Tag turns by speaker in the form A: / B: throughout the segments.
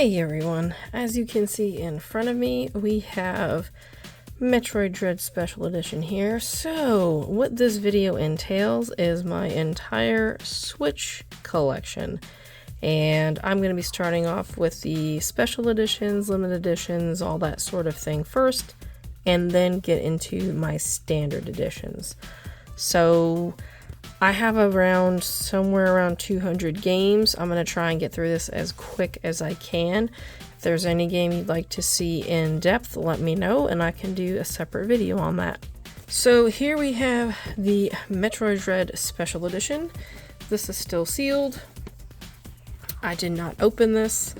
A: Hey everyone, as you can see in front of me, we have Metroid Dread Special Edition here. So, what this video entails is my entire Switch collection. And I'm going to be starting off with the special editions, limited editions, all that sort of thing first, and then get into my standard editions. So, I have somewhere around 200 games. I'm going to try and get through this as quick as I can. If there's any game you'd like to see in depth, let me know and I can do a separate video on that. So here we have the Metroid Dread Special Edition. This is still sealed. I did not open this.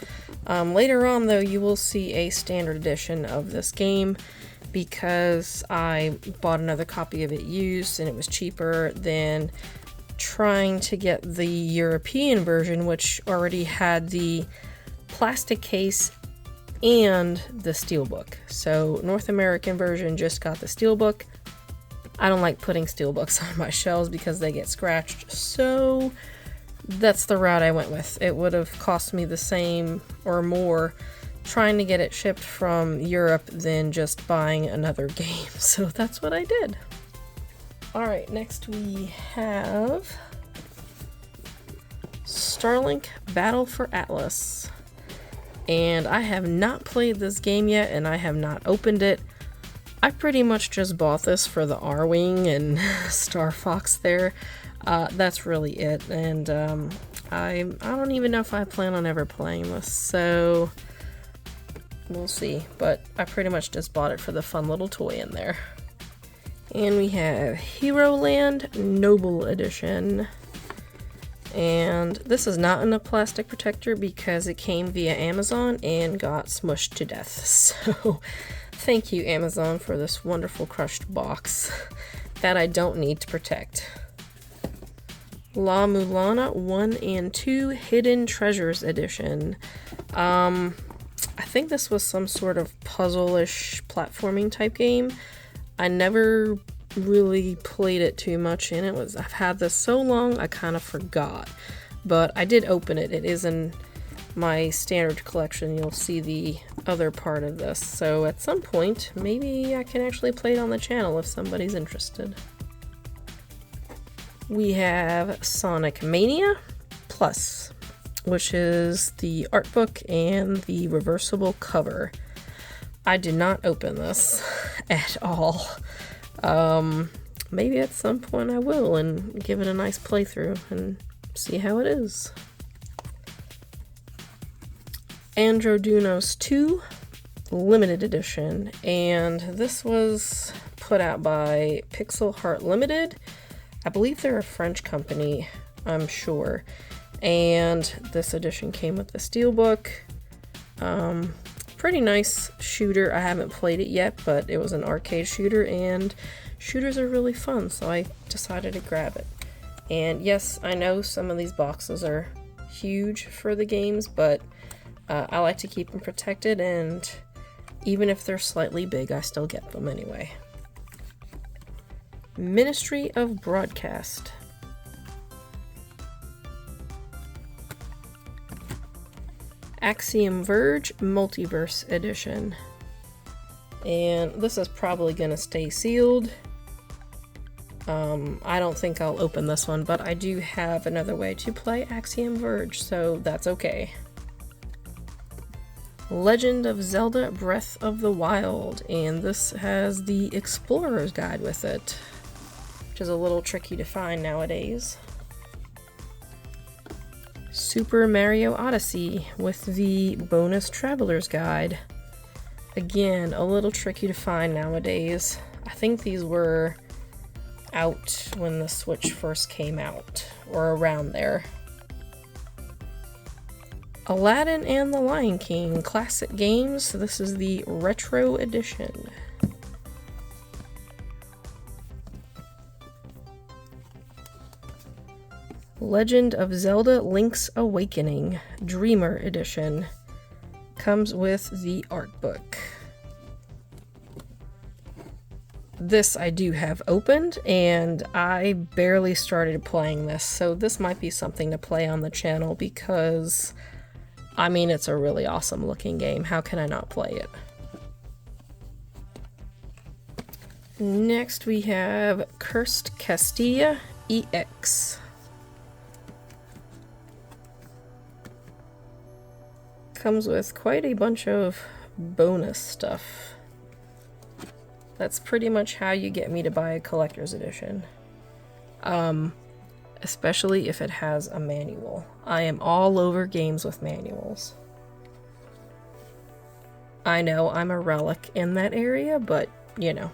A: Later on though, you will see a standard edition of this game, because I bought another copy of it used and it was cheaper than trying to get the European version, which already had the plastic case and the steelbook. So North American version just got the steelbook. I don't like putting steelbooks on my shelves because they get scratched, so that's the route I went with. It would have cost me the same or more trying to get it shipped from Europe than just buying another game, so that's what I did. Alright, next we have Starlink Battle for Atlas. And I have not played this game yet, and I have not opened it. I pretty much just bought this for the R-Wing and Star Fox there. That's really it, and I don't even know if I plan on ever playing this, so we'll see, but I pretty much just bought it for the fun little toy in there. And we have Hero Land Noble Edition. And this is not in a plastic protector because it came via Amazon and got smushed to death. So thank you, Amazon, for this wonderful crushed box that I don't need to protect. La Mulana 1 and 2 Hidden Treasures Edition. I think this was some sort of puzzle-ish platforming type game. I never really played it too much, and I've had this so long I kind of forgot. But I did open it. It is in my standard collection. You'll see the other part of this. So at some point, maybe I can actually play it on the channel if somebody's interested. We have Sonic Mania Plus, which is the art book and the reversible cover. I did not open this at all. Maybe at some point I will and give it a nice playthrough and see how it is. Androdunos 2 Limited Edition, and this was put out by Pixel Heart Limited. I believe they're a French company, I'm sure. And this edition came with the steelbook. Pretty nice shooter. I haven't played it yet, but it was an arcade shooter, and shooters are really fun, so I decided to grab it. And yes, I know some of these boxes are huge for the games, but I like to keep them protected, and even if they're slightly big, I still get them anyway. Ministry of Broadcast. Axiom Verge Multiverse Edition. And this is probably going to stay sealed. I don't think I'll open this one, but I do have another way to play Axiom Verge, so that's okay. Legend of Zelda Breath of the Wild, and this has the Explorer's Guide with it, which is a little tricky to find nowadays. Super Mario Odyssey with the bonus Traveler's Guide. Again, a little tricky to find nowadays. I think these were out when the Switch first came out, or around there. Aladdin and the Lion King Classic Games. This is the Retro Edition. Legend of Zelda Link's Awakening Dreamer Edition. Comes with the art book. This I do have opened, and I barely started playing this, so this might be something to play on the channel because I mean, it's a really awesome looking game. How can I not play it? Next we have Cursed Castilla EX. Comes with quite a bunch of bonus stuff. That's pretty much how you get me to buy a collector's edition. Especially if it has a manual. I am all over games with manuals. I know I'm a relic in that area, but you know.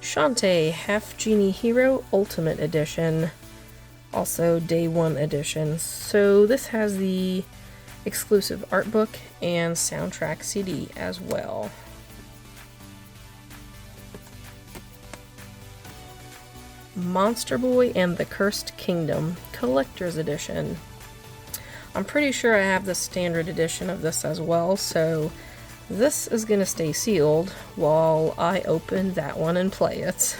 A: Shantae Half Genie Hero Ultimate Edition. Also Day 1 Edition. So this has the exclusive art book and soundtrack CD as well. Monster Boy and the Cursed Kingdom Collector's Edition. I'm pretty sure I have the standard edition of this as well, so this is going to stay sealed while I open that one and play it.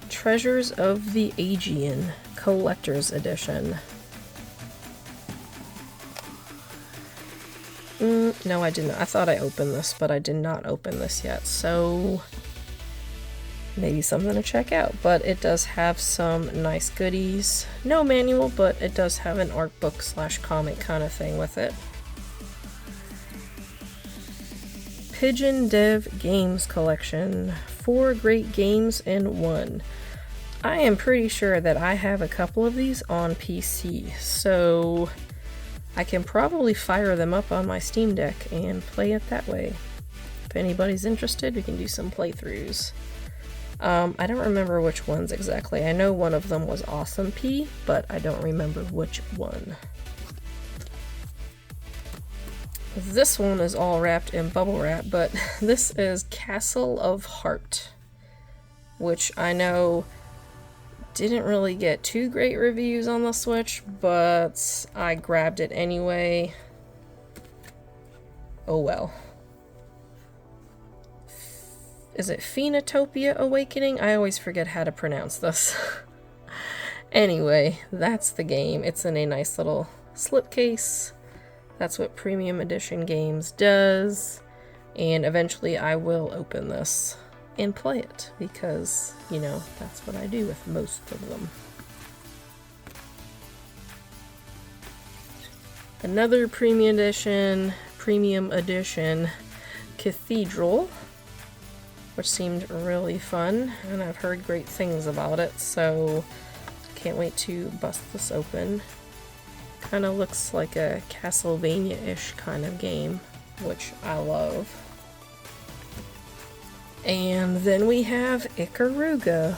A: Treasures of the Aegean Collector's Edition. No, I didn't. I thought I opened this, but I did not open this yet, so maybe something to check out. But it does have some nice goodies. No manual, but it does have an art book / comic kind of thing with it. Pigeon Dev Games Collection. 4 great games in one. I am pretty sure that I have a couple of these on PC, so I can probably fire them up on my Steam Deck and play it that way. If anybody's interested, we can do some playthroughs. I don't remember which ones exactly. I know one of them was Awesome P, but I don't remember which one. This one is all wrapped in bubble wrap, but this is Castle of Heart, which I know didn't really get too great reviews on the Switch, but I grabbed it anyway. Oh well. Is it Phoenotopia Awakening? I always forget how to pronounce this. Anyway, that's the game. It's in a nice little slipcase. That's what Premium Edition Games does. And eventually I will open this and play it, because, you know, that's what I do with most of them. Another Premium Edition Cathedral, which seemed really fun, and I've heard great things about it, so can't wait to bust this open. Kind of looks like a Castlevania-ish kind of game, which I love. And then we have Ikaruga.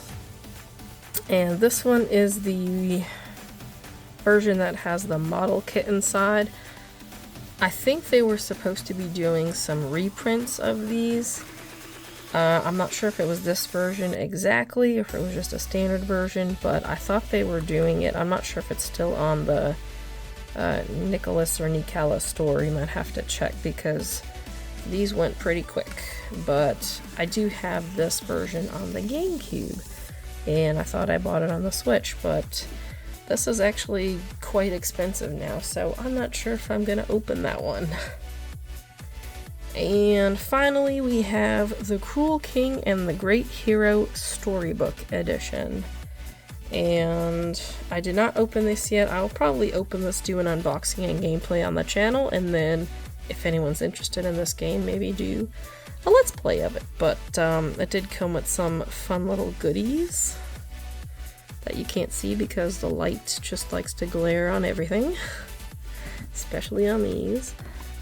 A: And this one is the version that has the model kit inside. I think they were supposed to be doing some reprints of these. I'm not sure if it was this version exactly, or if it was just a standard version, but I thought they were doing it. I'm not sure if it's still on the Nicholas or Nicala store. You might have to check, because these went pretty quick. But I do have this version on the GameCube, and I thought I bought it on the Switch, but this is actually quite expensive now, so I'm not sure if I'm gonna open that one. And finally we have The Cruel King and the Great Hero Storybook Edition. And I did not open this yet. I'll probably open this, do an unboxing and gameplay on the channel, and then if anyone's interested in this game, maybe do a let's play of it. But it did come with some fun little goodies that you can't see because the light just likes to glare on everything, especially on these.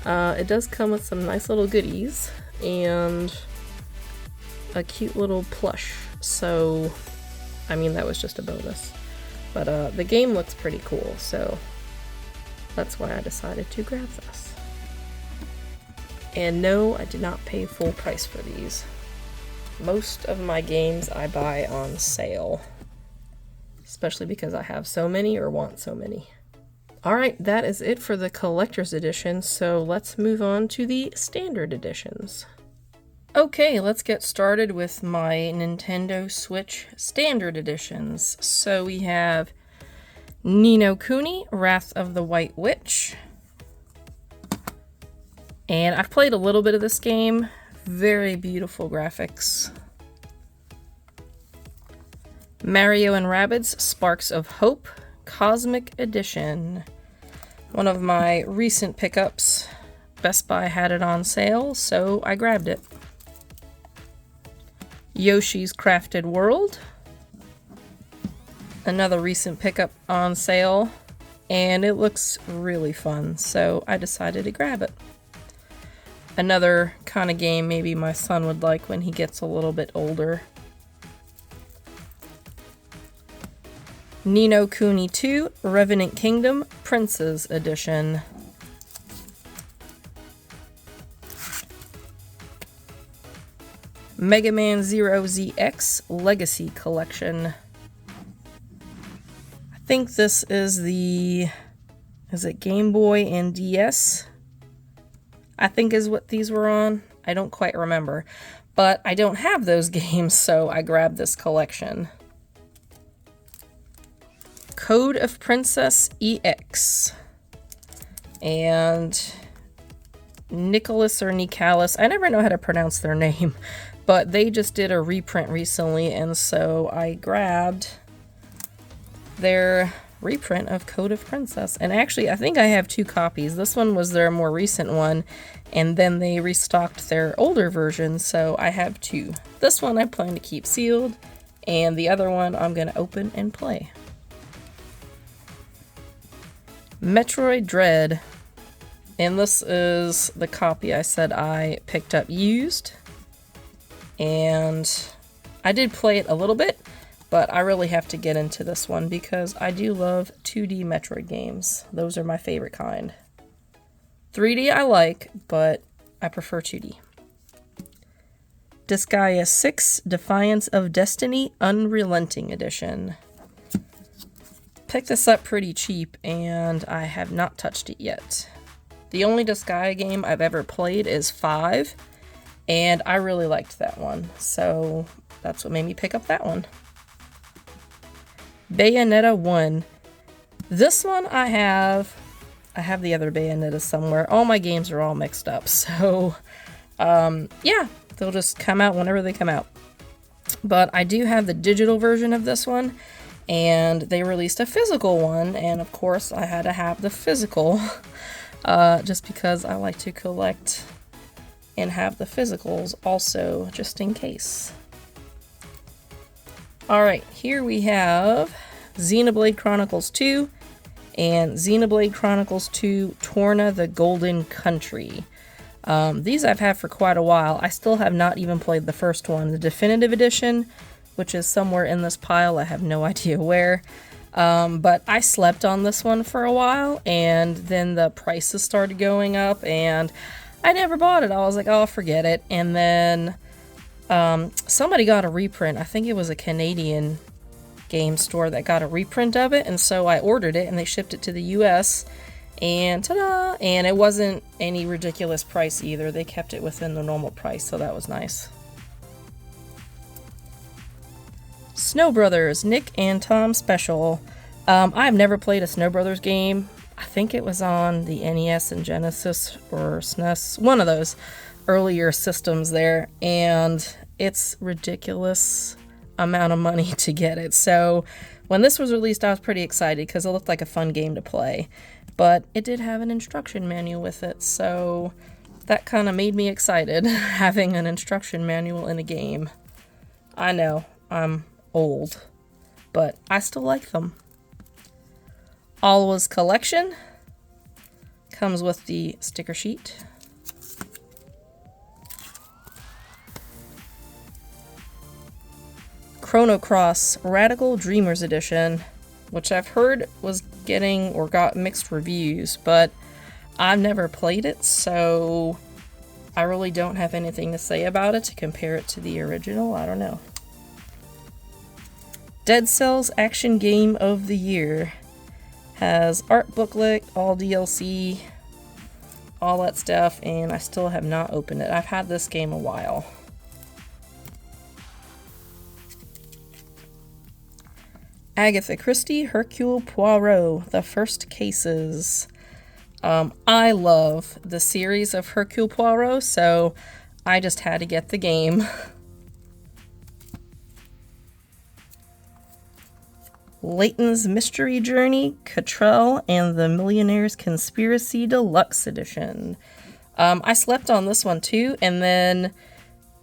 A: It does come with some nice little goodies and a cute little plush, so I mean that was just a bonus. But the game looks pretty cool, so that's why I decided to grab this. And no, I did not pay full price for these. Most of my games I buy on sale, especially because I have so many or want so many. Alright, that is it for the collector's edition, so let's move on to the standard editions. Okay, let's get started with my Nintendo Switch Standard Editions. So we have Ni no Kuni, Wrath of the White Witch. And I've played a little bit of this game. Very beautiful graphics. Mario and Rabbids, Sparks of Hope, Cosmic Edition. One of my recent pickups. Best Buy had it on sale, so I grabbed it. Yoshi's Crafted World. Another recent pickup on sale, and it looks really fun, so I decided to grab it. Another kind of game maybe my son would like when he gets a little bit older. Ni no Kuni 2, Revenant Kingdom, Prince's Edition. Mega Man Zero ZX Legacy Collection. I think this is is it Game Boy and DS? I think is what these were on. I don't quite remember. But I don't have those games, so I grabbed this collection. Code of Princess EX. And Nicholas or Nicalis, I never know how to pronounce their name. But they just did a reprint recently, and so I grabbed their reprint of Code of Princess. And actually, I think I have 2 copies. This one was their more recent one, and then they restocked their older version, so I have 2. This one I plan to keep sealed, and the other one I'm going to open and play. Metroid Dread. And this is the copy I said I picked up used. And I did play it a little bit, but I really have to get into this one because I do love 2D Metroid games. Those are my favorite kind. 3D I like, but I prefer 2D. Disgaea 6, Defiance of Destiny, Unrelenting Edition. Picked this up pretty cheap, and I have not touched it yet. The only Disgaea game I've ever played is 5. And I really liked that one, so that's what made me pick up that one. Bayonetta 1. This one I have the other Bayonetta somewhere. All my games are all mixed up, so yeah, they'll just come out whenever they come out. But I do have the digital version of this one, and they released a physical one, and of course I had to have the physical, just because I like to collect and have the physicals also, just in case. Alright, here we have Xenoblade Chronicles 2 and Xenoblade Chronicles 2 Torna the Golden Country. These I've had for quite a while. I still have not even played the first one, the Definitive Edition, which is somewhere in this pile. I have no idea where. But I slept on this one for a while, and then the prices started going up, and I never bought it. I was like, oh, forget it. And then somebody got a reprint. I think it was a Canadian game store that got a reprint of it. And so I ordered it, and they shipped it to the US. And ta-da! And it wasn't any ridiculous price either. They kept it within the normal price, so that was nice. Snow Brothers, Nick and Tom Special. I've never played a Snow Brothers game. I think it was on the NES and Genesis or SNES, one of those earlier systems there, and it's ridiculous amount of money to get it. So when this was released, I was pretty excited because it looked like a fun game to play, but it did have an instruction manual with it, so that kind of made me excited, having an instruction manual in a game. I know, I'm old, but I still like them. Alwa's Collection comes with the sticker sheet. Chrono Cross Radical Dreamers Edition, which I've heard was getting or got mixed reviews, but I've never played it, so I really don't have anything to say about it to compare it to the original. I don't know. Dead Cells Action Game of the Year. Has art booklet, all DLC, all that stuff, and I still have not opened it. I've had this game a while. Agatha Christie, Hercule Poirot, The First Cases. I love the series of Hercule Poirot, so I just had to get the game. Layton's Mystery Journey, Cottrell and the Millionaire's Conspiracy Deluxe Edition. I slept on this one too, and then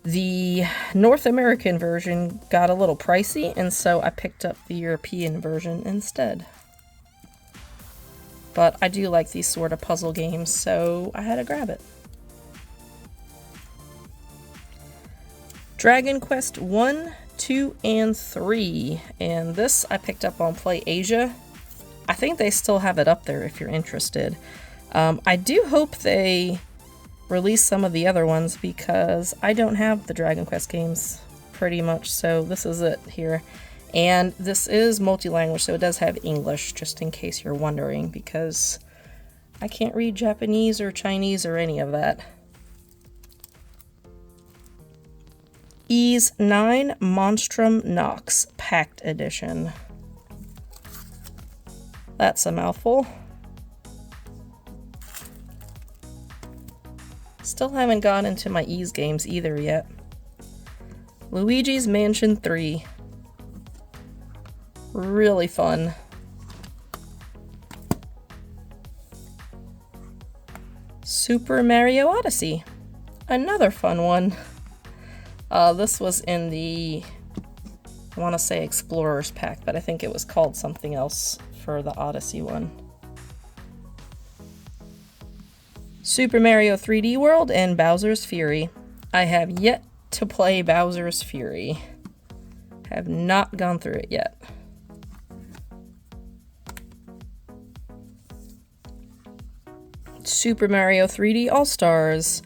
A: the North American version got a little pricey, and so I picked up the European version instead. But I do like these sort of puzzle games, so I had to grab it. Dragon Quest 1, 2, and 3. And this I picked up on Play Asia. I think they still have it up there if you're interested. I do hope they release some of the other ones because I don't have the Dragon Quest games pretty much, so this is it here. And this is multi-language, so it does have English, just in case you're wondering, because I can't read Japanese or Chinese or any of that. Ys 9 Monstrum Nox Packed Edition. That's a mouthful. Still haven't gone into my Ys games either yet. Luigi's Mansion 3. Really fun. Super Mario Odyssey. Another fun one. This was in the, I want to say Explorers pack, but I think it was called something else for the Odyssey one. Super Mario 3D World and Bowser's Fury. I have yet to play Bowser's Fury. Have not gone through it yet. Super Mario 3D All-Stars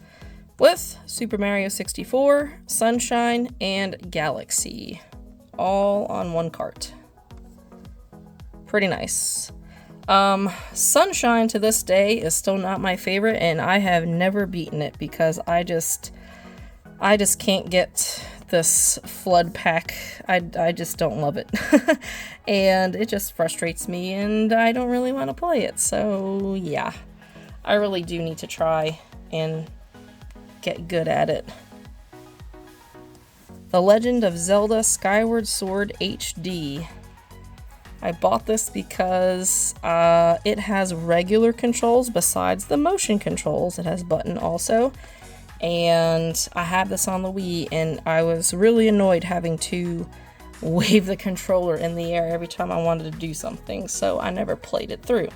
A: with Super Mario 64, Sunshine, and Galaxy, all on one cart. Pretty nice. Sunshine to this day is still not my favorite, and I have never beaten it because I just can't get this flood pack. I just don't love it. And it just frustrates me, and I don't really want to play it. So yeah, I really do need to try and get good at it. The Legend of Zelda Skyward Sword HD. I bought this because it has regular controls besides the motion controls. It has button also. And I have this on the Wii, and I was really annoyed having to wave the controller in the air every time I wanted to do something, so I never played it through.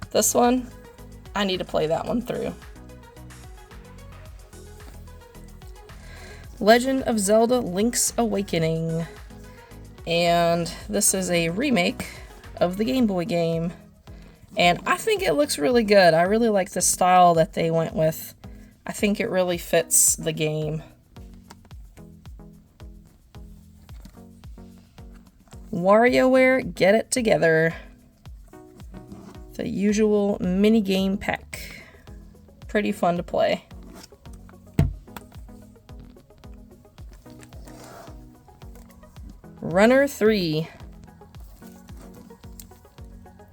A: This one, I need to play that one through. Legend of Zelda Link's Awakening. And this is a remake of the Game Boy game. And I think it looks really good. I really like the style that they went with. I think it really fits the game. WarioWare Get It Together. The usual minigame pack. Pretty fun to play. Runner 3.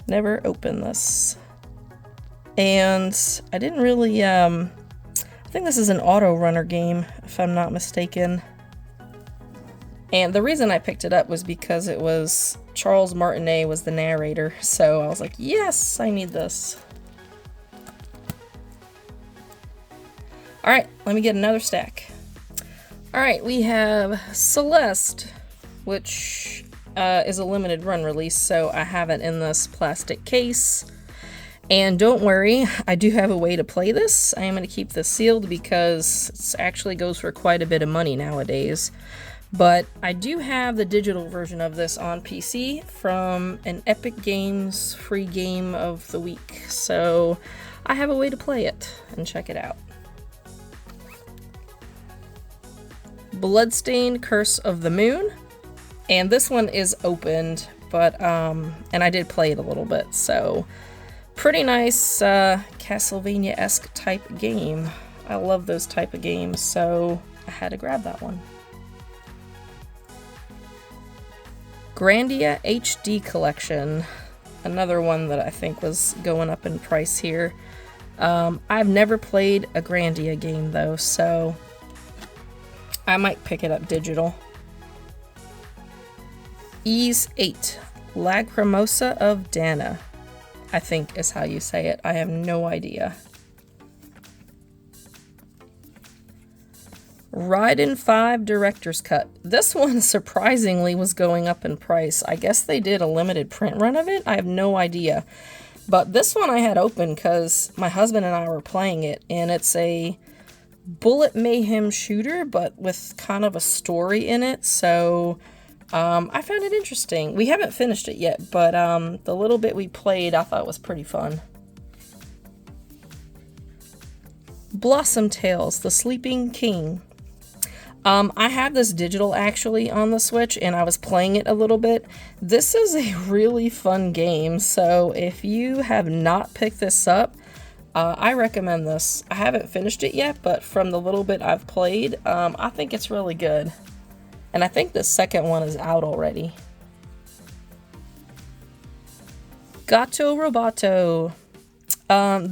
A: Never opened this. And I didn't really, I think this is an auto runner game, if I'm not mistaken. And the reason I picked it up was because it was Charles Martinet was the narrator, so I was like, yes, I need this. Alright, let me get another stack. Alright, we have Celeste, which is a limited run release, so I have it in this plastic case. And don't worry, I do have a way to play this. I am going to keep this sealed because it actually goes for quite a bit of money nowadays. But I do have the digital version of this on PC from an Epic Games free game of the week. So I have a way to play it and check it out. Bloodstained Curse of the Moon. And this one is opened, but, and I did play it a little bit, so pretty nice Castlevania-esque type game. I love those type of games, so I had to grab that one. Grandia HD Collection. Another one that I think was going up in price here. I've never played a Grandia game though, so I might pick it up digital. Ease 8, Lacrimosa of Dana, I think is how you say it. I have no idea. Raiden 5 Director's Cut. This one surprisingly was going up in price. I guess they did a limited print run of it. I have no idea. But this one I had open because my husband and I were playing it, and it's a bullet mayhem shooter, but with kind of a story in it, so I found it interesting. We haven't finished it yet, but the little bit we played I thought was pretty fun. Blossom Tales, The Sleeping King. I have this digital actually on the Switch, and I was playing it a little bit. This is a really fun game, so if you have not picked this up, I recommend this. I haven't finished it yet, but from the little bit I've played, I think it's really good. And I think the second one is out already. Gato Roboto.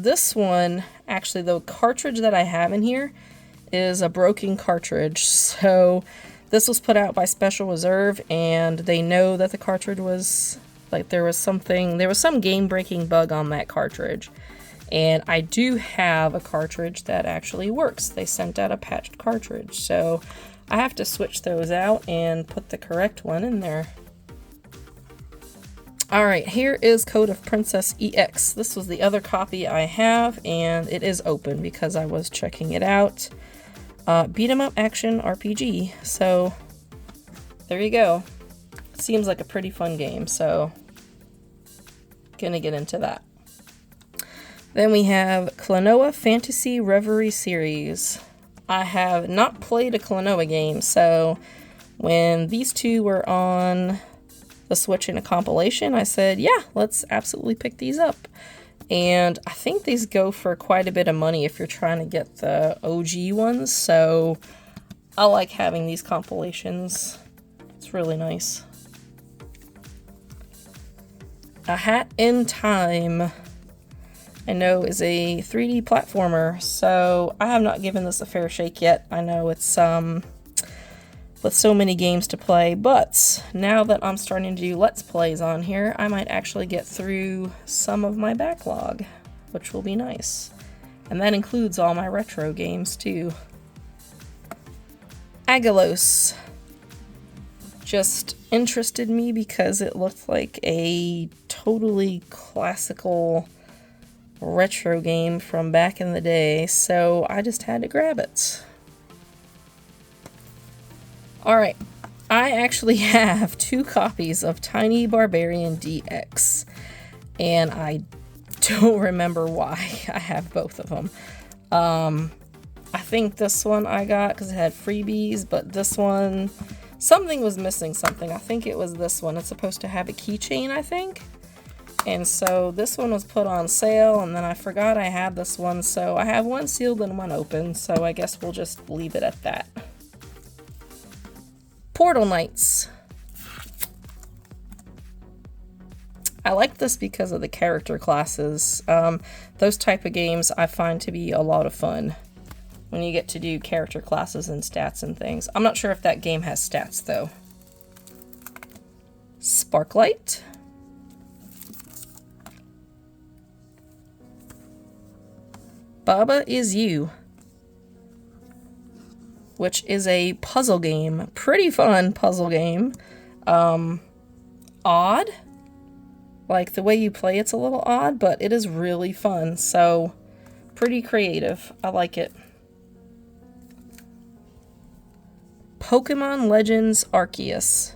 A: This one, actually the cartridge that I have in here is a broken cartridge, so this was put out by Special Reserve, and they know that the cartridge was, like, there was some game-breaking bug on that cartridge, and I do have a cartridge that actually works. They sent out a patched cartridge, so I have to switch those out and put the correct one in there. Alright, here is Code of Princess EX. This was the other copy I have, and it is open because I was checking it out. Beat 'em up action RPG, so there you go. Seems like a pretty fun game, so gonna get into that. Then we have Klonoa Fantasy Reverie Series. I have not played a Klonoa game, so when these two were on the Switch in a compilation, I said, yeah, let's absolutely pick these up. And I think these go for quite a bit of money if you're trying to get the OG ones, so I like having these compilations. It's really nice. A Hat in Time, I know, is a 3D platformer, so I have not given this a fair shake yet. I know it's with so many games to play, but now that I'm starting to do Let's Plays on here, I might actually get through some of my backlog, which will be nice. And that includes all my retro games too. Agalos just interested me because it looked like a totally classical retro game from back in the day, so I just had to grab it. Alright, I actually have 2 copies of Tiny Barbarian DX, and I don't remember why I have both of them. I think this one I got because it had freebies, but this one, something was missing something. I think it was this one. It's supposed to have a keychain, I think. And so this one was put on sale, and then I forgot I had this one, so I have one sealed and one open, so I guess we'll just leave it at that. Portal Knights. I like this because of the character classes. Those type of games I find to be a lot of fun when you get to do character classes and stats and things. I'm not sure if that game has stats though. Sparklight. Baba Is You, which is a puzzle game. Pretty fun puzzle game. Odd. Like, the way you play it's a little odd, but it is really fun. So, pretty creative. I like it. Pokemon Legends Arceus,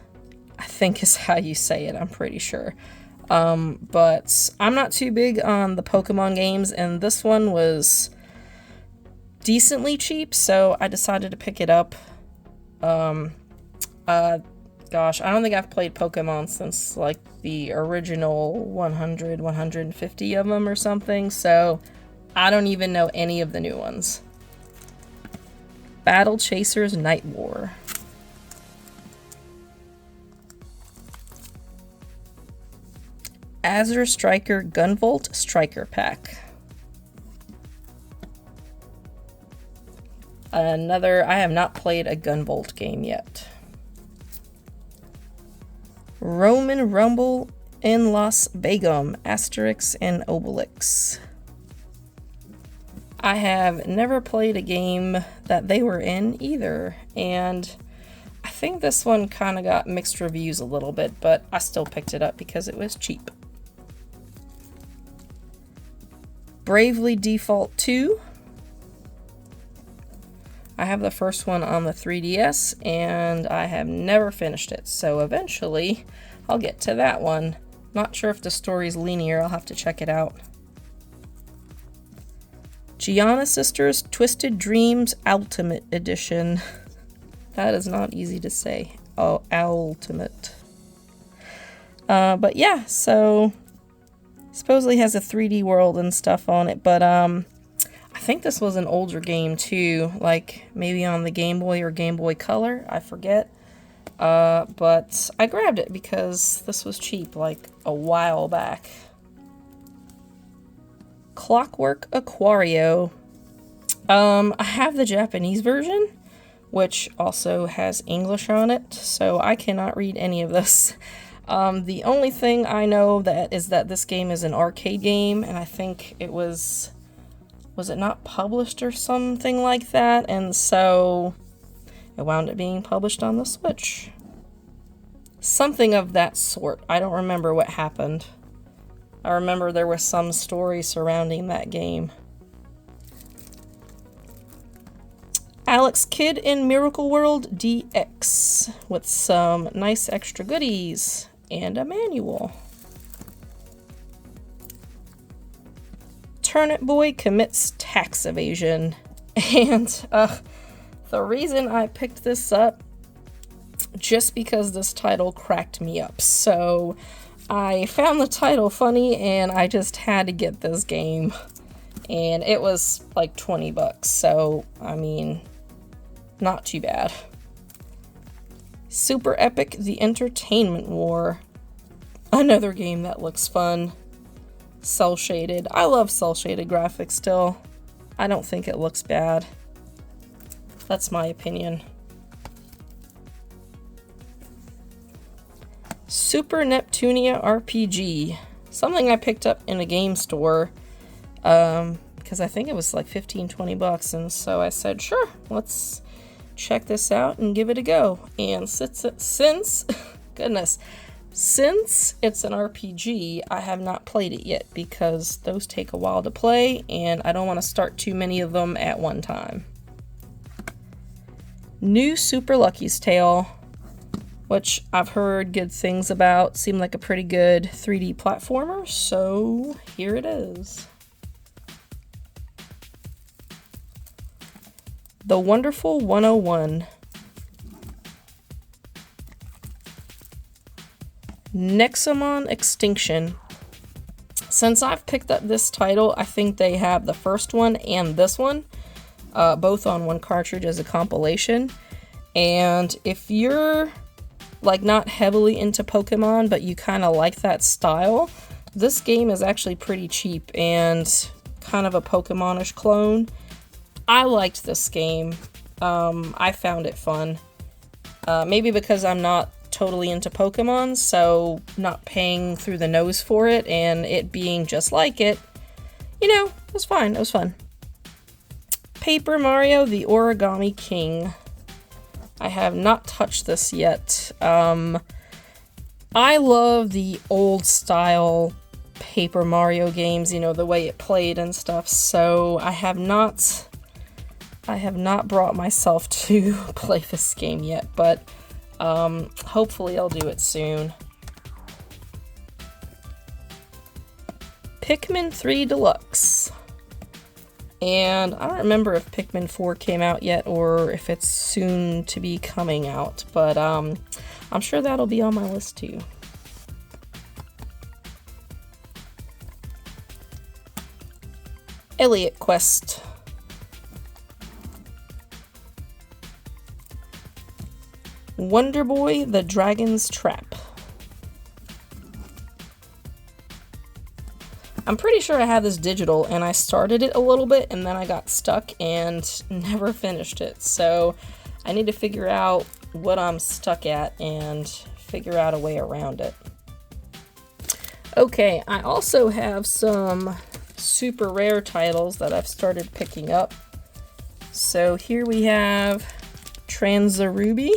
A: I think is how you say it, I'm pretty sure. But I'm not too big on the Pokemon games, and this one was decently cheap, so I decided to pick it up. Gosh, I don't think I've played Pokemon since, like, the original 100, 150 of them or something, so I don't even know any of the new ones. Battle Chasers Night War. Azure Striker Gunvolt Striker Pack. Another, I have not played a Gunvolt game yet. Roman Rumble in Las Begum, Asterix and Obelix. I have never played a game that they were in either, and I think this one kind of got mixed reviews a little bit, but I still picked it up because it was cheap. Bravely Default 2. I have the first one on the 3DS, and I have never finished it, so eventually I'll get to that one. Not sure if the story's linear, I'll have to check it out. Gianna Sisters Twisted Dreams Ultimate Edition. That is not easy to say. Oh, ultimate. But yeah, so supposedly has a 3D world and stuff on it, but I think this was an older game too, like maybe on the Game Boy or Game Boy Color, I forget. But I grabbed it because this was cheap, like a while back. Clockwork Aquario. I have the Japanese version, which also has English on it, so I cannot read any of this. The only thing I know that is that this game is an arcade game, and I think it was it not published or something like that, and so it wound up being published on the Switch. Something of that sort. I don't remember what happened. I remember there was some story surrounding that game. Alex Kidd in Miracle World DX with some nice extra goodies and a manual. Turnip Boy Commits Tax Evasion. And the reason I picked this up, just because this title cracked me up. So I found the title funny and I just had to get this game. And it was like 20 bucks, so I mean, not too bad. Super Epic The Entertainment War. Another game that looks fun. Cell shaded. I love cell shaded graphics still. I don't think it looks bad. That's my opinion. Super Neptunia RPG. Something I picked up in a game store. Because I think it was like 15-20 bucks, and so I said, sure, let's check this out and give it a go. And since goodness, since it's an RPG, I have not played it yet because those take a while to play and I don't want to start too many of them at one time. New Super Lucky's Tale, which I've heard good things about, seemed like a pretty good 3D platformer, so here it is. The Wonderful 101. Nexomon Extinction. Since I've picked up this title, I think they have the first one and this one, both on one cartridge as a compilation. And if you're like not heavily into Pokemon, but you kind of like that style, this game is actually pretty cheap and kind of a Pokemon-ish clone. I liked this game. I found it fun. Maybe because I'm not totally into Pokemon, so not paying through the nose for it and it being just like it, you know, it was fine. It was fun. Paper Mario The Origami King. I have not touched this yet. I love the old style Paper Mario games, you know, the way it played and stuff, so I have not brought myself to play this game yet, but hopefully I'll do it soon. Pikmin 3 Deluxe. And I don't remember if Pikmin 4 came out yet or if it's soon to be coming out, but I'm sure that'll be on my list too. Elliot Quest. Wonder Boy The Dragon's Trap. I'm pretty sure I have this digital, and I started it a little bit and then I got stuck and never finished it. So I need to figure out what I'm stuck at and figure out a way around it. Okay, I also have some super rare titles that I've started picking up. So here we have Transaruby,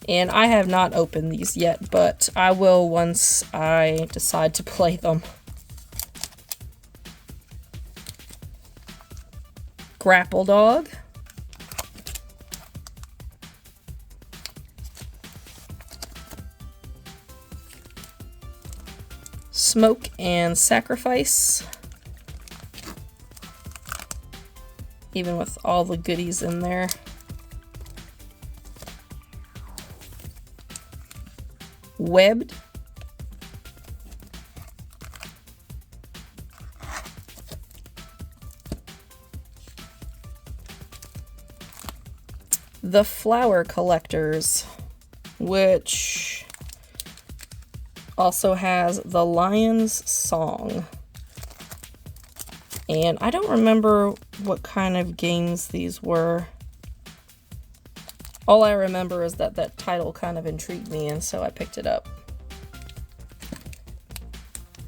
A: and I have not opened these yet, but I will once I decide to play them. Grapple Dog, Smoke and Sacrifice, even with all the goodies in there. Webbed, The Flower Collectors, which also has The Lion's Song. And I don't remember what kind of games these were. All I remember is that that title kind of intrigued me, and so I picked it up.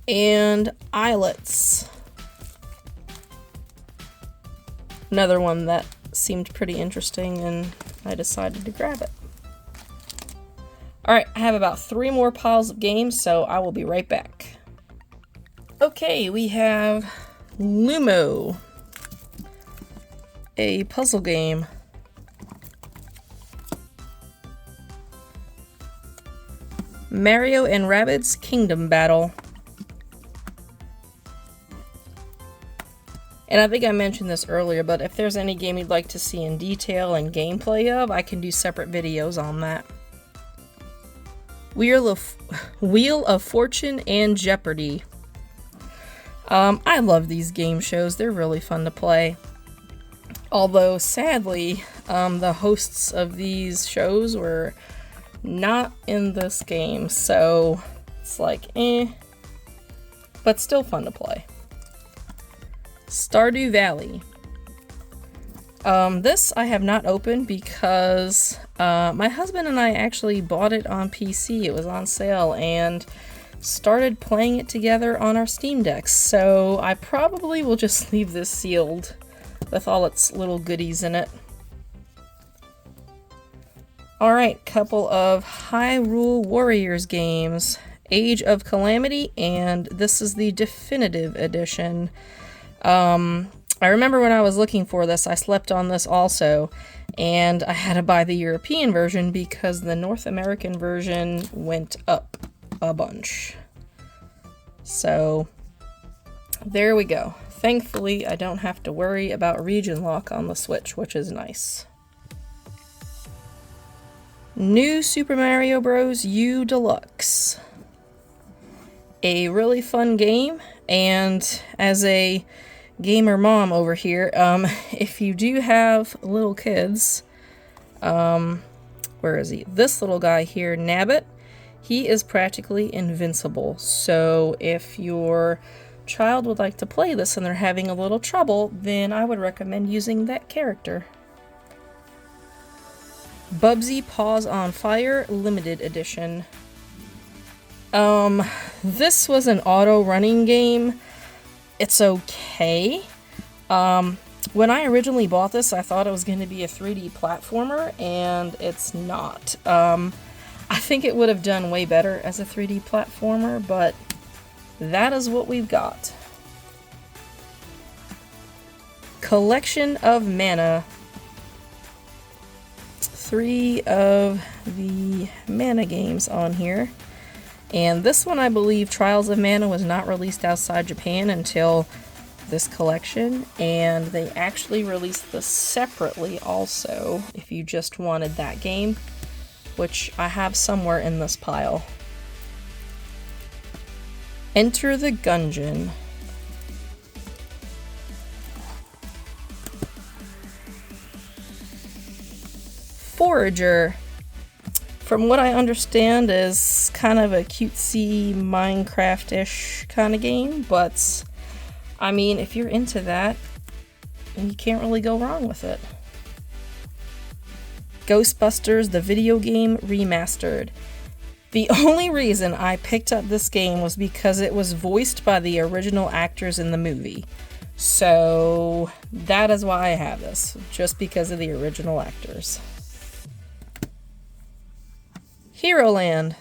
A: And Islets. Another one that seemed pretty interesting, and I decided to grab it. Alright, I have about 3 more piles of games, so I will be right back. Okay, we have Lumo, a puzzle game. Mario and Rabbids Kingdom Battle. And I think I mentioned this earlier, but if there's any game you'd like to see in detail and gameplay of, I can do separate videos on that. Wheel of Fortune and Jeopardy. I love these game shows. They're really fun to play. Although, sadly, the hosts of these shows were not in this game, so it's like, but still fun to play. Stardew Valley. This I have not opened because my husband and I actually bought it on PC. It was on sale and started playing it together on our Steam Decks, so I probably will just leave this sealed with all its little goodies in it. Alright, couple of Hyrule Warriors games. Age of Calamity, and this is the definitive edition. I remember when I was looking for this, I slept on this also, and I had to buy the European version because the North American version went up a bunch. So, there we go. Thankfully, I don't have to worry about region lock on the Switch, which is nice. New Super Mario Bros. U Deluxe. A really fun game, and as a gamer mom over here, if you do have little kids, where is he? This little guy here, Nabbit, he is practically invincible. So if your child would like to play this and they're having a little trouble, then I would recommend using that character. Bubsy Paws on Fire Limited Edition. This was an auto-running game. It's okay. When I originally bought this, I thought it was going to be a 3D platformer, and it's not. I think it would have done way better as a 3D platformer, but that is what we've got. Collection of Mana. 3 of the Mana games on here. And this one, I believe, Trials of Mana, was not released outside Japan until this collection, and they actually released this separately also, if you just wanted that game, which I have somewhere in this pile. Enter the Gungeon. Forager. from what I understand, is kind of a cutesy Minecraft-ish kind of game, but I mean, if you're into that, you can't really go wrong with it. Ghostbusters, the video game remastered. The only reason I picked up this game was because it was voiced by the original actors in the movie. So that is why I have this, just because of the original actors. Hero Land,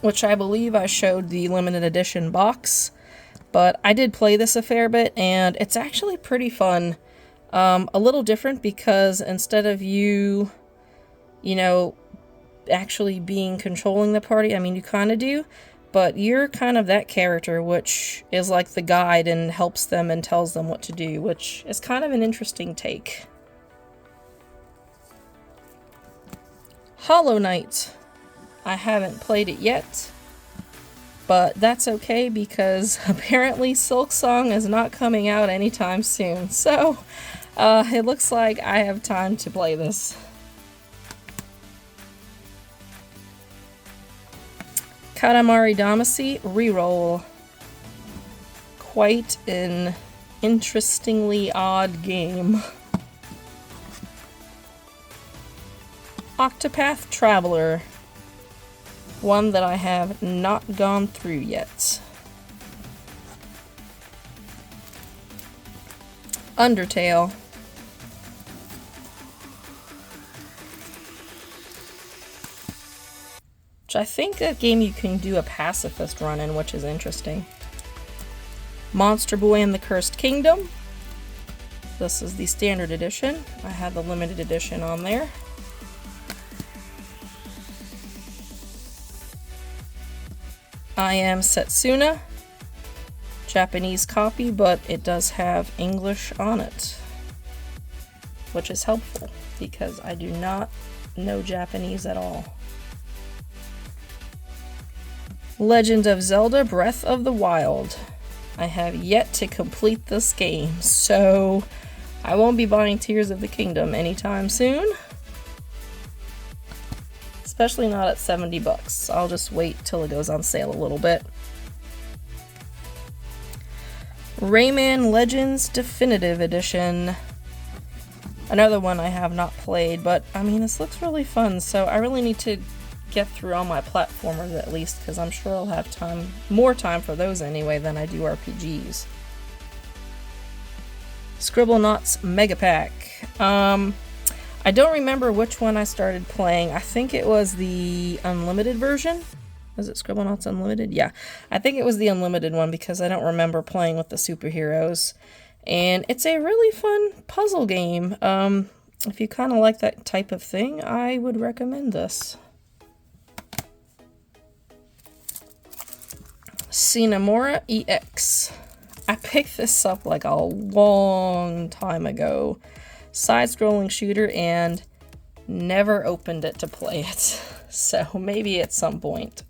A: which I believe I showed the limited edition box, but I did play this a fair bit, and it's actually pretty fun. A little different because instead of you know, actually controlling the party, I mean, you kind of do, but you're kind of that character which is like the guide and helps them and tells them what to do, which is kind of an interesting take. Hollow Knight. I haven't played it yet, but that's okay because apparently Silksong is not coming out anytime soon, so it looks like I have time to play this. Katamari Damacy Reroll. Quite an interestingly odd game. Octopath Traveler. One that I have not gone through yet. Undertale. Which I think a game you can do a pacifist run in, which is interesting. Monster Boy and the Cursed Kingdom. This is the standard edition. I had the limited edition on there. I Am Setsuna. Japanese copy, but it does have English on it, which is helpful because I do not know Japanese at all. Legend of Zelda Breath of the Wild. I have yet to complete this game, so I won't be buying Tears of the Kingdom anytime soon. Especially not at 70 bucks. I'll just wait till it goes on sale a little bit. Rayman Legends Definitive Edition. Another one I have not played, but I mean, this looks really fun, so I really need to get through all my platformers at least, because I'm sure I'll have more time for those anyway than I do RPGs. Scribblenauts Mega Pack. I don't remember which one I started playing. I think it was the unlimited version. Was it Scribblenauts Unlimited? Yeah, I think it was the unlimited one because I don't remember playing with the superheroes. And it's a really fun puzzle game. If you kind of like that type of thing, I would recommend this. Cinemora EX. I picked this up like a long time ago. Side-scrolling shooter, and never opened it to play it. So maybe at some point.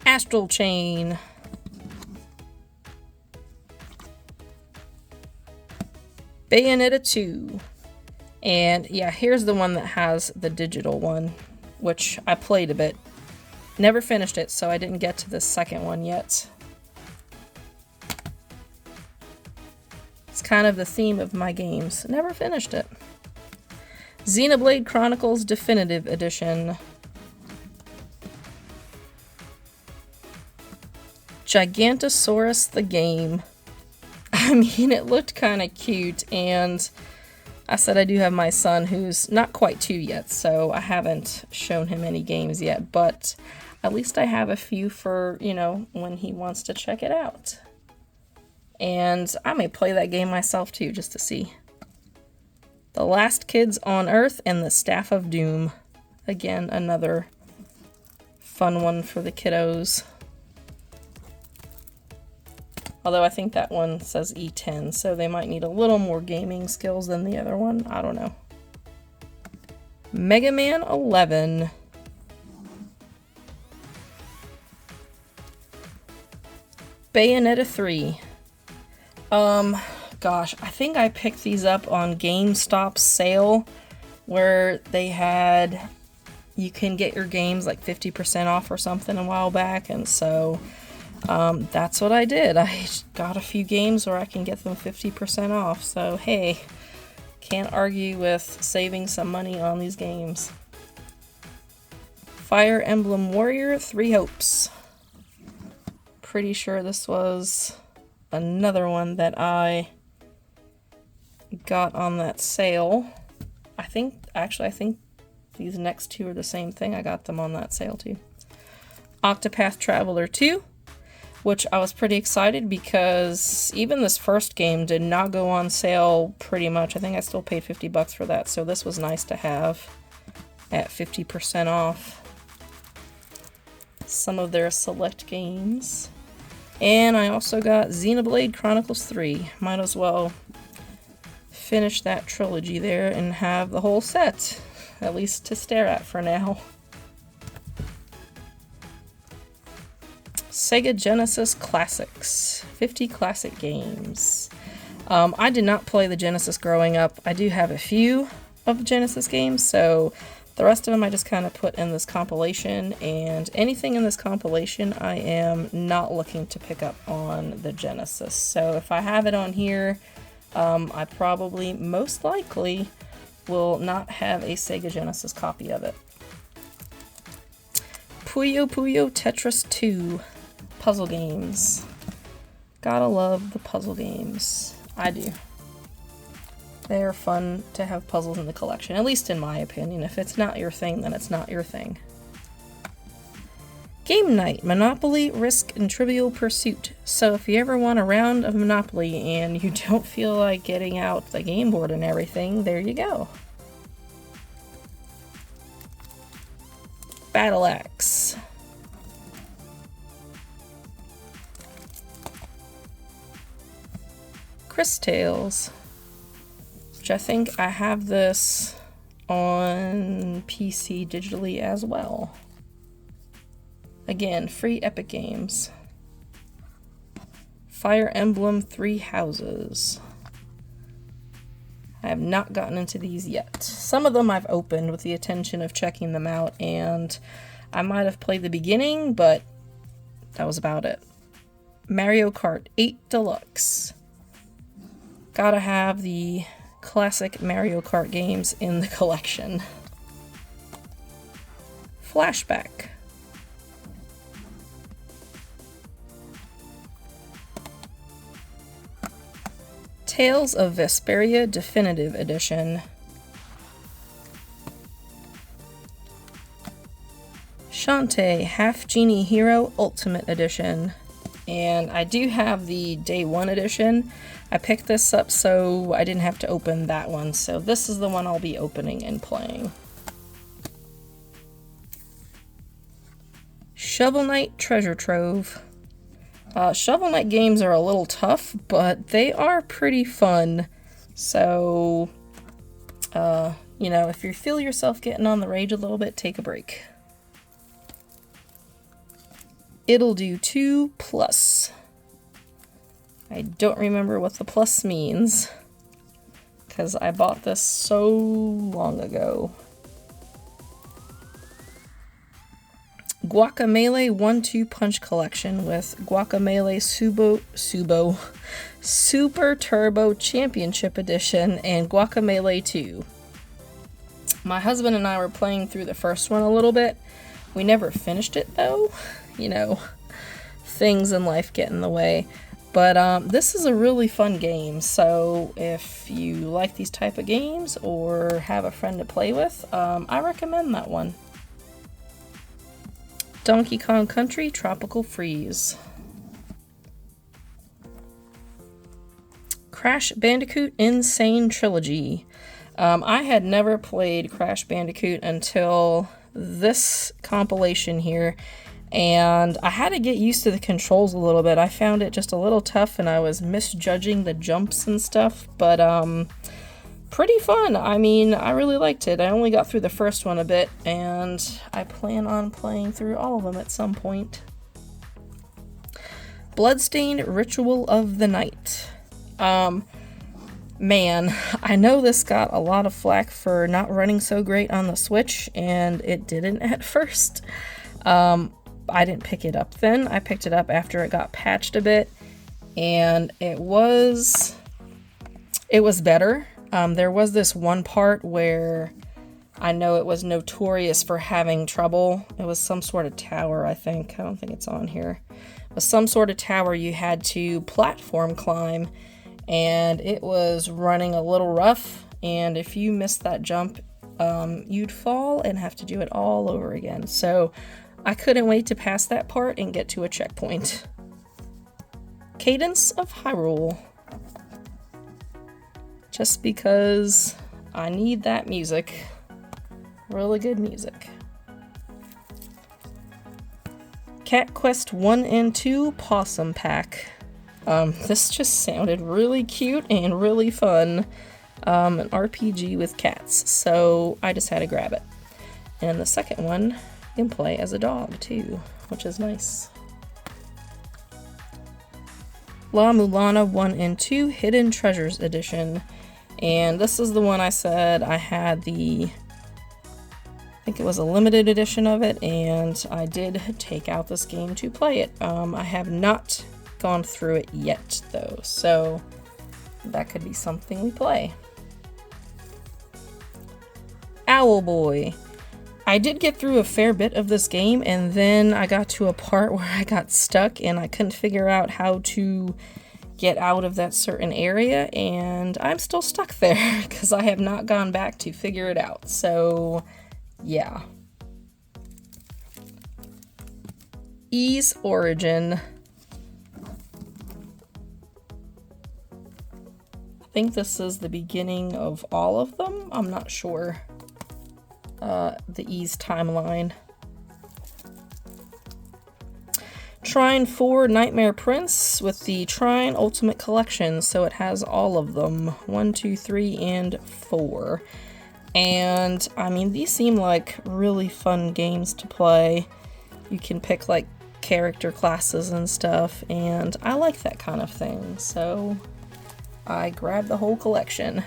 A: Astral Chain. Bayonetta 2. And yeah, here's the one that has the digital one, which I played a bit. Never finished it, so I didn't get to the second one yet. It's kind of the theme of my games. Never finished it. Xenoblade Chronicles Definitive Edition. Gigantosaurus the game. I mean, it looked kind of cute, and I said I do have my son who's not quite 2 yet, so I haven't shown him any games yet, but at least I have a few for, you know, when he wants to check it out. And I may play that game myself too, just to see. The Last Kids on Earth and the Staff of Doom. Again, another fun one for the kiddos. Although I think that one says E10, so they might need a little more gaming skills than the other one. I don't know. Mega Man 11. Bayonetta 3. Gosh, I think I picked these up on GameStop's sale where they had, you can get your games like 50% off or something a while back, and so that's what I did. I got a few games where I can get them 50% off, so hey, can't argue with saving some money on these games. Fire Emblem Warrior 3 Hopes. Pretty sure this was another one that I got on that sale. I think these next two are the same thing. I got them on that sale too. Octopath Traveler 2, which I was pretty excited because even this first game did not go on sale pretty much. I think I still paid 50 bucks for that, so this was nice to have at 50% off some of their select games. And I also got Xenoblade Chronicles 3. Might as well finish that trilogy there and have the whole set, at least to stare at for now. Sega Genesis Classics. 50 classic games. I did not play the Genesis growing up. I do have a few of the Genesis games, so the rest of them I just kind of put in this compilation, and anything in this compilation I am not looking to pick up on the Genesis. So if I have it on here, I probably, most likely, will not have a Sega Genesis copy of it. Puyo Puyo Tetris 2 puzzle games. Gotta love the puzzle games. I do. They are fun to have puzzles in the collection, at least in my opinion. If it's not your thing, then it's not your thing. Game Night, Monopoly, Risk, and Trivial Pursuit. So if you ever want a round of Monopoly and you don't feel like getting out the game board and everything, there you go. Battle Axe. Chris Tales. I think I have this on PC digitally as well. Again, free Epic Games. Fire Emblem 3 Houses. I have not gotten into these yet. Some of them I've opened with the intention of checking them out, and I might have played the beginning, but that was about it. Mario Kart 8 Deluxe. Gotta have the classic Mario Kart games in the collection. Flashback. Tales of Vesperia Definitive Edition. Shantae Half Genie Hero Ultimate Edition. And I do have the Day 1 edition. I picked this up so I didn't have to open that one, so this is the one I'll be opening and playing. Shovel Knight Treasure Trove. Shovel Knight games are a little tough, but they are pretty fun. So, you know, if you feel yourself getting on the rage a little bit, take a break. It'll do 2+. I don't remember what the plus means, because I bought this so long ago. Guacamelee 1-2 Punch Collection with Guacamelee Super Turbo Championship Edition and Guacamelee 2. My husband and I were playing through the first one a little bit. We never finished it though. You know, things in life get in the way. But this is a really fun game, so if you like these type of games or have a friend to play with, I recommend that one. Donkey Kong Country Tropical Freeze. Crash Bandicoot Insane Trilogy. I had never played Crash Bandicoot until this compilation here, and I had to get used to the controls a little bit. I found it just a little tough, and I was misjudging the jumps and stuff, but pretty fun. I mean, I really liked it. I only got through the first one a bit, and I plan on playing through all of them at some point. Bloodstained Ritual of the Night. Man, I know this got a lot of flack for not running so great on the Switch, and it didn't at first. I didn't pick it up then. I picked it up after it got patched a bit, and it was better. There was this one part where I know it was notorious for having trouble. It was some sort of tower, I think. I don't think it's on here. It was some sort of tower you had to platform climb, and it was running a little rough, and if you missed that jump, you'd fall and have to do it all over again. So I couldn't wait to pass that part and get to a checkpoint. Cadence of Hyrule. Just because I need that music. Really good music. Cat Quest 1 and 2 Possum Pack. This just sounded really cute and really fun. An RPG with cats, so I just had to grab it. And the second one, you can play as a dog too, which is nice. La Mulana 1 and 2 Hidden Treasures Edition. And this is the one I said I had I think it was a limited edition of it, and I did take out this game to play it. I have not gone through it yet though, so that could be something we play. Owlboy. I did get through a fair bit of this game, and then I got to a part where I got stuck and I couldn't figure out how to get out of that certain area, and I'm still stuck there because I have not gone back to figure it out. So yeah. Ys Origin. I think this is the beginning of all of them. I'm not sure. The Ys timeline. Trine 4 Nightmare Prince with the Trine Ultimate Collection, so it has all of them. 1, 2, 3, and 4. And I mean, these seem like really fun games to play. You can pick like character classes and stuff, and I like that kind of thing, so I grabbed the whole collection.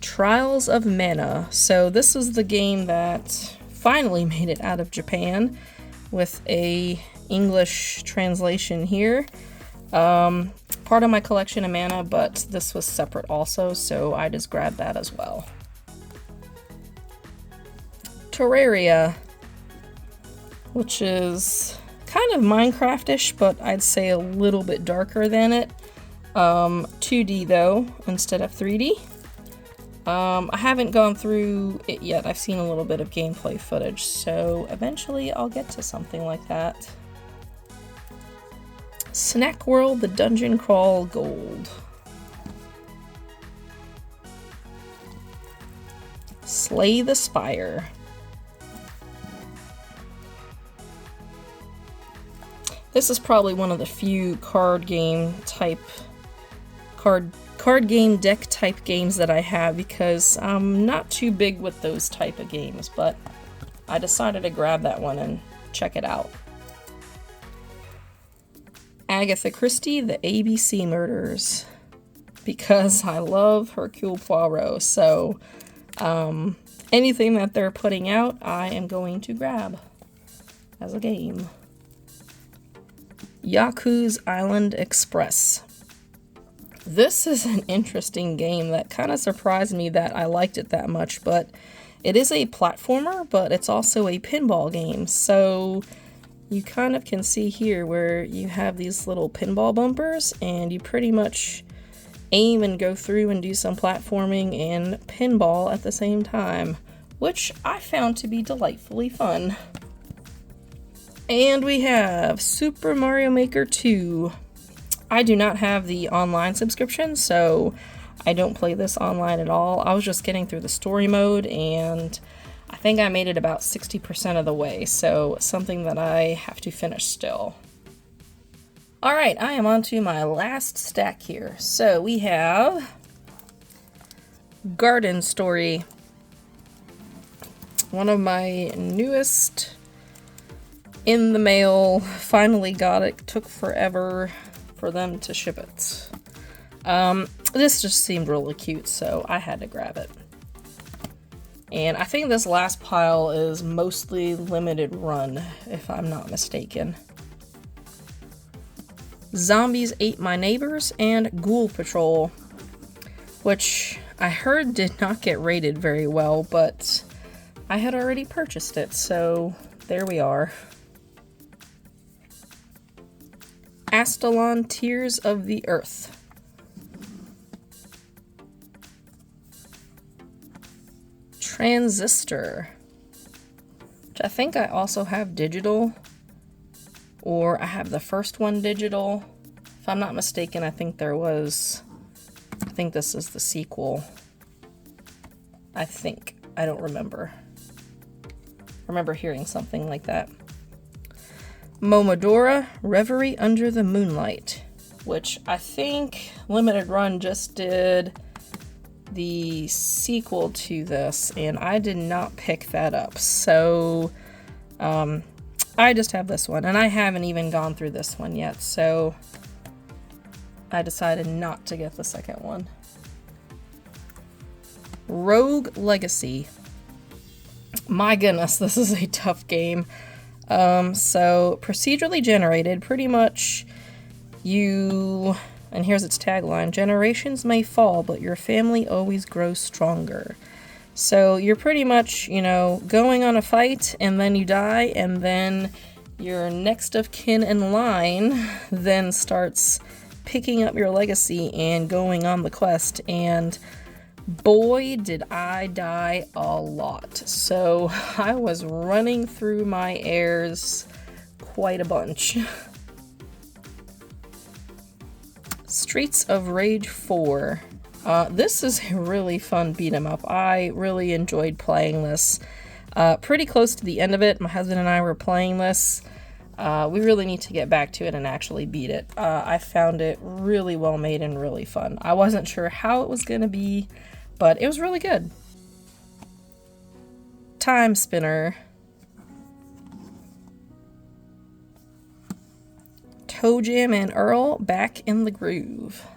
A: Trials of Mana. So this is the game that finally made it out of Japan with a English translation here. Part of my collection of Mana, but this was separate also, so I just grabbed that as well. Terraria, which is kind of Minecraft-ish, but I'd say a little bit darker than it. 2D though, instead of 3D. I haven't gone through it yet. I've seen a little bit of gameplay footage, so eventually I'll get to something like that. Snack World, the Dungeon Crawl Gold. Slay the Spire. This is probably one of the few card game deck type games that I have, because I'm not too big with those type of games, but I decided to grab that one and check it out. Agatha Christie, The ABC Murders, because I love Hercule Poirot, so anything that they're putting out, I am going to grab as a game. Yaku's Island Express. This is an interesting game that kind of surprised me that I liked it that much, but it is a platformer, but it's also a pinball game, so you kind of can see here where you have these little pinball bumpers, and you pretty much aim and go through and do some platforming and pinball at the same time, which I found to be delightfully fun. And we have Super Mario Maker 2. I do not have the online subscription, so I don't play this online at all. I was just getting through the story mode, and I think I made it about 60% of the way, so something that I have to finish still. Alright, I am on to my last stack here. So we have Garden Story. One of my newest in the mail. Finally got it. Took forever for them to ship it. This just seemed really cute, so I had to grab it. And I think this last pile is mostly limited run, if I'm not mistaken. Zombies Ate My Neighbors and Ghoul Patrol, which I heard did not get rated very well, but I had already purchased it, so there we are. Astalon Tears of the Earth. Transistor, which I think I also have digital, or I have the first one digital. If I'm not mistaken, I think this is the sequel. I think. I don't remember. I remember hearing something like that. Momodora Reverie Under the Moonlight, which I think Limited Run just did the sequel to this, and I did not pick that up. So, I just have this one, and I haven't even gone through this one yet, so I decided not to get the second one. Rogue Legacy. My goodness, this is a tough game. So procedurally generated, pretty much and here's its tagline, generations may fall, but your family always grows stronger. So you're pretty much, going on a fight, and then you die, and then your next of kin in line then starts picking up your legacy and going on the quest, and boy, did I die a lot. So I was running through my heirs quite a bunch. Streets of Rage 4. This is a really fun beat 'em up. I really enjoyed playing this. Pretty close to the end of it, my husband and I were playing this. We really need to get back to it and actually beat it. I found it really well made and really fun. I wasn't sure how it was going to be, but it was really good. Time Spinner. Toe Jam and Earl Back in the Groove.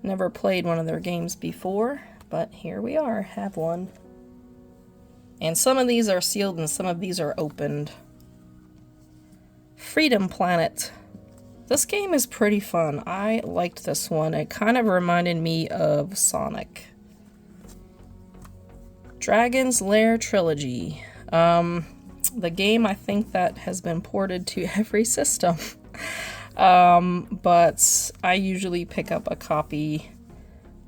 A: Never played one of their games before, but here we are, have one. And some of these are sealed and some of these are opened. Freedom Planet. This game is pretty fun. I liked this one. It kind of reminded me of Sonic. Dragon's Lair Trilogy. The game, I think that has been ported to every system. But I usually pick up a copy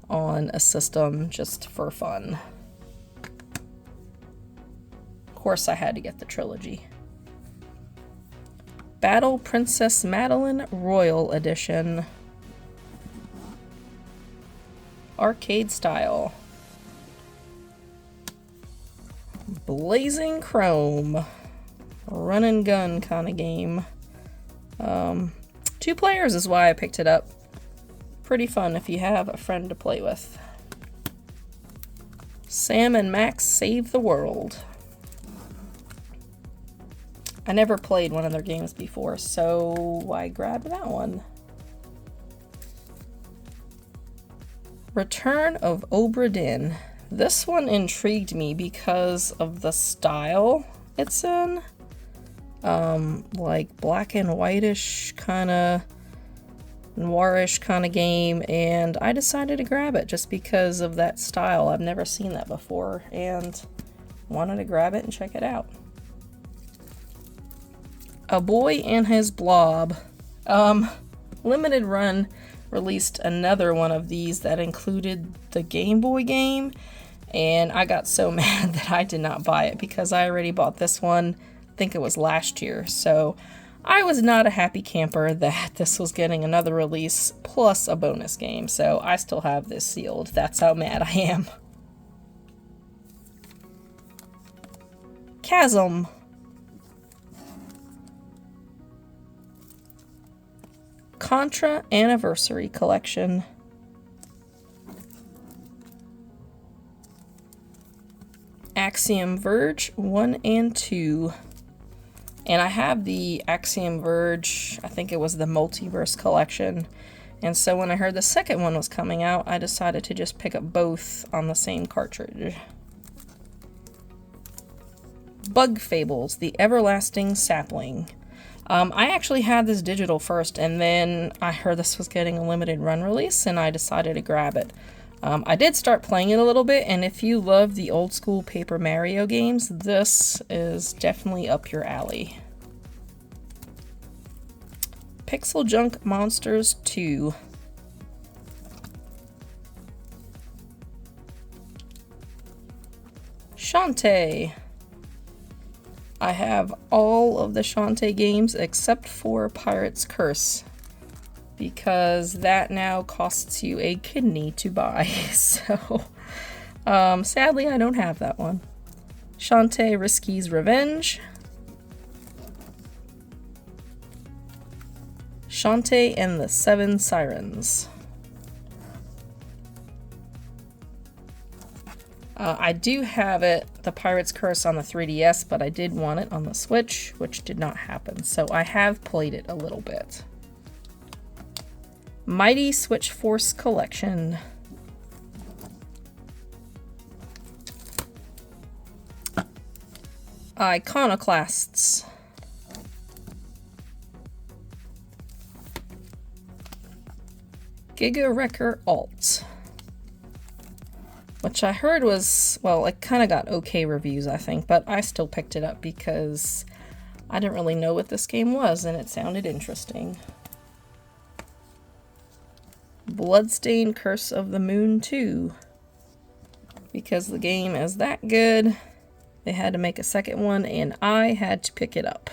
A: on a system just for fun. Of course, I had to get the trilogy. Battle Princess Madeline Royal Edition. Arcade style. Blazing Chrome. Run and gun kind of game. 2 players is why I picked it up. Pretty fun if you have a friend to play with. Sam and Max Save the World. I never played one of their games before, so I grabbed that one. Return of Obra Dinn. This one intrigued me because of the style it's in. Like black and whitish kind of noirish kind of game, and I decided to grab it just because of that style. I've never seen that before and wanted to grab it and check it out. A Boy and His Blob. Limited Run released another one of these that included the Game Boy game, and I got so mad that I did not buy it because I already bought this one, I think it was last year, so I was not a happy camper that this was getting another release plus a bonus game, so I still have this sealed. That's how mad I am. Chasm. Contra Anniversary Collection. Axiom Verge 1 and 2. And I have the Axiom Verge, I think it was the Multiverse Collection, And so when I heard the second one was coming out, I decided to just pick up both on the same cartridge. Bug Fables, The Everlasting Sapling. I actually had this digital first, and then I heard this was getting a limited run release, and I decided to grab it. I did start playing it a little bit, and if you love the old school Paper Mario games, this is definitely up your alley. Pixel Junk Monsters 2. Shantae. I have all of the Shantae games except for Pirate's Curse, because that now costs you a kidney to buy. So, sadly, I don't have that one. Shantae Risky's Revenge. Shantae and the Seven Sirens. I do have it, the Pirate's Curse, on the 3DS, but I did want it on the Switch, which did not happen, so I have played it a little bit. Mighty Switch Force Collection. Iconoclasts. Giga Wrecker Alt. Which I heard was, well, it kind of got okay reviews, I think, but I still picked it up because I didn't really know what this game was, and it sounded interesting. Bloodstained Curse of the Moon 2. Because the game is that good, they had to make a second one, and I had to pick it up.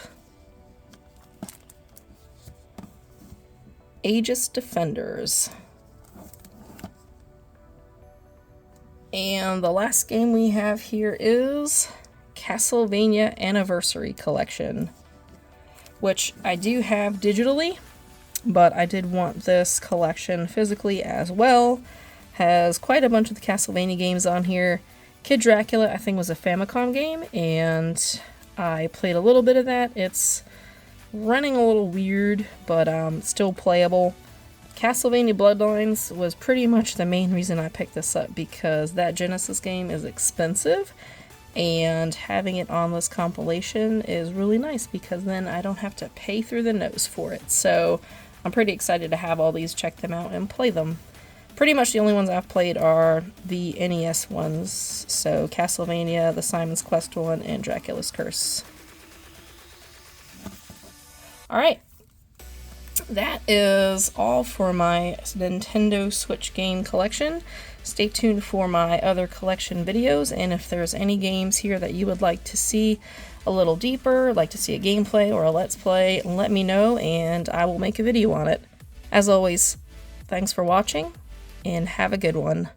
A: Aegis Defenders. And the last game we have here is Castlevania Anniversary Collection, which I do have digitally, but I did want this collection physically as well. Has quite a bunch of the Castlevania games on here. Kid Dracula, I think, was a Famicom game, and I played a little bit of that. It's running a little weird, but still playable. Castlevania Bloodlines was pretty much the main reason I picked this up, because that Genesis game is expensive, and having it on this compilation is really nice because then I don't have to pay through the nose for it. So I'm pretty excited to have all these, check them out, and play them. Pretty much the only ones I've played are the NES ones, so Castlevania, the Simon's Quest one, and Dracula's Curse. Alright. That is all for my Nintendo Switch game collection. Stay tuned for my other collection videos, and if there's any games here that you would like to see a little deeper, like to see a gameplay or a let's play, let me know and I will make a video on it. As always, thanks for watching, and have a good one.